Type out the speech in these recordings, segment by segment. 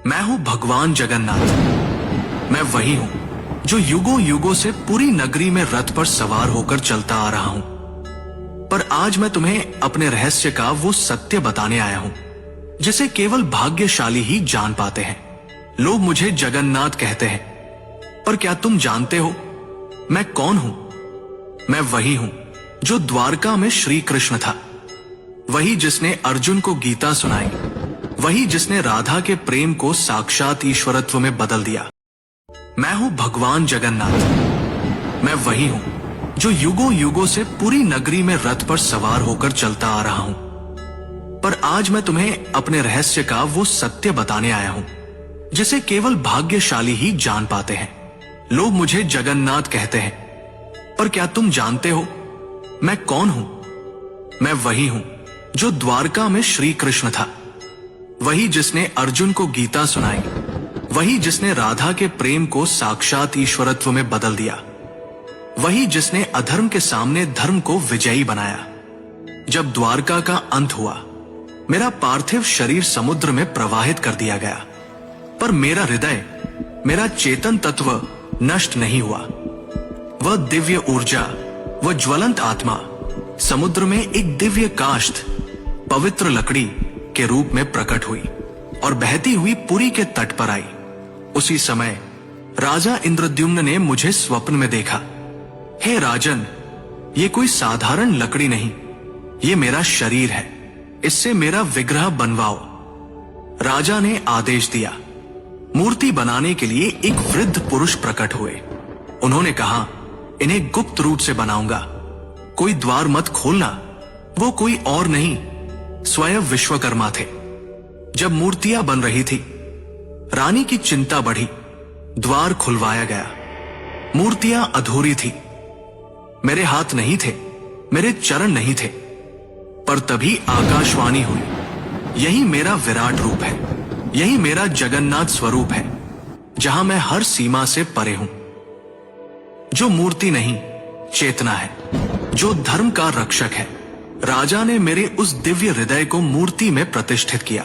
मैं हूं भगवान जगन्नाथ। मैं वही हूं जो युगों युगों से पूरी नगरी में रथ पर सवार होकर चलता आ रहा हूं। पर आज मैं तुम्हें अपने रहस्य का वो सत्य बताने आया हूं जिसे केवल भाग्यशाली ही जान पाते हैं। लोग मुझे जगन्नाथ कहते हैं, पर क्या तुम जानते हो मैं कौन हूं? मैं वही हूं जो द्वारका में श्री कृष्ण था, वही जिसने अर्जुन को गीता सुनाई, वही जिसने राधा के प्रेम को साक्षात ईश्वरत्व में बदल दिया। मैं हूं भगवान जगन्नाथ। मैं वही हूं जो युगों युगों से पूरी नगरी में रथ पर सवार होकर चलता आ रहा हूं। पर आज मैं तुम्हें अपने रहस्य का वो सत्य बताने आया हूं जिसे केवल भाग्यशाली ही जान पाते हैं। लोग मुझे जगन्नाथ कहते हैं, पर क्या तुम जानते हो मैं कौन हूं? मैं वही हूं जो द्वारका में श्री कृष्ण था, वही जिसने अर्जुन को गीता सुनाई, वही जिसने राधा के प्रेम को साक्षात ईश्वरत्व में बदल दिया, वही जिसने अधर्म के सामने धर्म को विजयी बनाया। जब द्वारका का अंत हुआ, मेरा पार्थिव शरीर समुद्र में प्रवाहित कर दिया गया, पर मेरा हृदय, मेरा चेतन तत्व नष्ट नहीं हुआ। वह दिव्य ऊर्जा, वह ज्वलंत आत्मा समुद्र में एक दिव्य काष्ठ, पवित्र लकड़ी के रूप में प्रकट हुई और बहती हुई पुरी के तट पर आई। उसी समय राजा इंद्रद्युम्न ने मुझे स्वप्न में देखा। हे राजन, ये कोई साधारण लकड़ी नहीं, ये मेरा शरीर है, इससे मेरा विग्रह बनवाओ। राजा ने आदेश दिया। मूर्ति बनाने के लिए एक वृद्ध पुरुष प्रकट हुए। उन्होंने कहा, इन्हें गुप्त रूप से बनाऊंगा, कोई द्वार मत खोलना। वो कोई और नहीं, स्वयं विश्वकर्मा थे। जब मूर्तियां बन रही थी, रानी की चिंता बढ़ी। द्वार खुलवाया गया। मूर्तियां अधूरी थी। मेरे हाथ नहीं थे, मेरे चरण नहीं थे, पर तभी आकाशवाणी हुई, यही मेरा विराट रूप है, यही मेरा जगन्नाथ स्वरूप है, जहां मैं हर सीमा से परे हूं। जो मूर्ति नहीं, चेतना है, जो धर्म का रक्षक है। राजा ने मेरे उस दिव्य हृदय को मूर्ति में प्रतिष्ठित किया।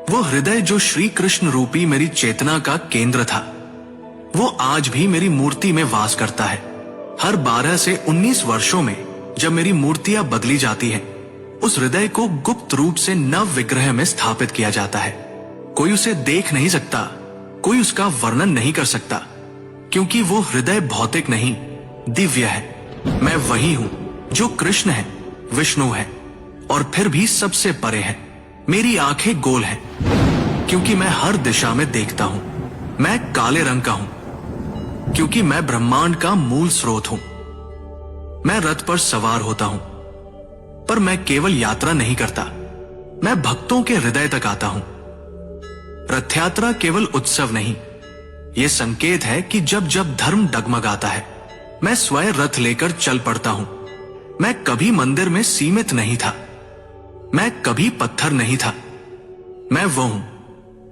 वो हृदय जो श्री कृष्ण रूपी मेरी चेतना का केंद्र था, वो आज भी मेरी मूर्ति में वास करता है। हर 12 से 19 वर्षों में जब मेरी मूर्तियां बदली जाती हैं, उस हृदय को गुप्त रूप से नव विग्रह में स्थापित किया जाता है। कोई उसे देख नहीं सकता, कोई उसका वर्णन नहीं कर सकता, क्योंकि वो हृदय भौतिक नहीं, दिव्य है। मैं वही हूं जो कृष्ण है, विष्णु है और फिर भी सबसे परे है। मेरी आंखें गोल हैं, क्योंकि मैं हर दिशा में देखता हूं। मैं काले रंग का हूं, क्योंकि मैं ब्रह्मांड का मूल स्रोत हूं। मैं रथ पर सवार होता हूं, पर मैं केवल यात्रा नहीं करता, मैं भक्तों के हृदय तक आता हूं। रथ यात्रा केवल उत्सव नहीं, यह संकेत है कि जब जब धर्म डगमगाता है, मैं स्वयं रथ लेकर चल पड़ता हूं। मैं कभी मंदिर में सीमित नहीं था, मैं कभी पत्थर नहीं था। मैं वो हूं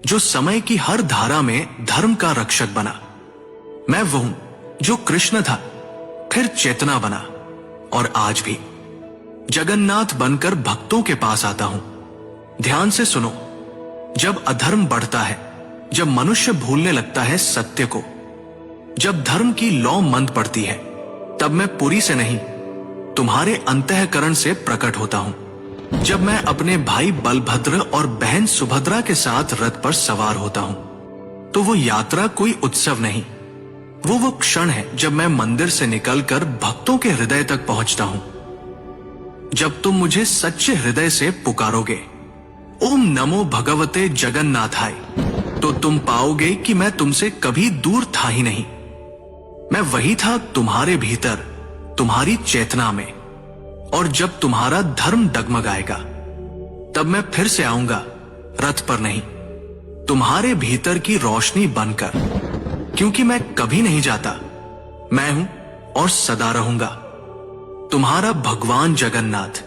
जो समय की हर धारा में धर्म का रक्षक बना। मैं वो हूं जो कृष्ण था, फिर चेतना बना और आज भी जगन्नाथ बनकर भक्तों के पास आता हूं। ध्यान से सुनो, जब अधर्म बढ़ता है, जब मनुष्य भूलने लगता है सत्य को, जब धर्म की लौ मंद पड़ती है, तब मैं पुरी से नहीं, तुम्हारे अंतःकरण से प्रकट होता हूं। जब मैं अपने भाई बलभद्र और बहन सुभद्रा के साथ रथ पर सवार होता हूं, तो वो यात्रा कोई उत्सव नहीं, वो क्षण है जब मैं मंदिर से निकलकर भक्तों के हृदय तक पहुंचता हूं। जब तुम मुझे सच्चे हृदय से पुकारोगे, ओम नमो भगवते जगन्नाथाय, तो तुम पाओगे कि मैं तुमसे कभी दूर था ही नहीं। मैं वही था तुम्हारे भीतर, तुम्हारी चेतना में। और जब तुम्हारा धर्म डगमगाएगा, तब मैं फिर से आऊंगा, रथ पर नहीं, तुम्हारे भीतर की रोशनी बनकर, क्योंकि मैं कभी नहीं जाता। मैं हूं और सदा रहूंगा, तुम्हारा भगवान जगन्नाथ।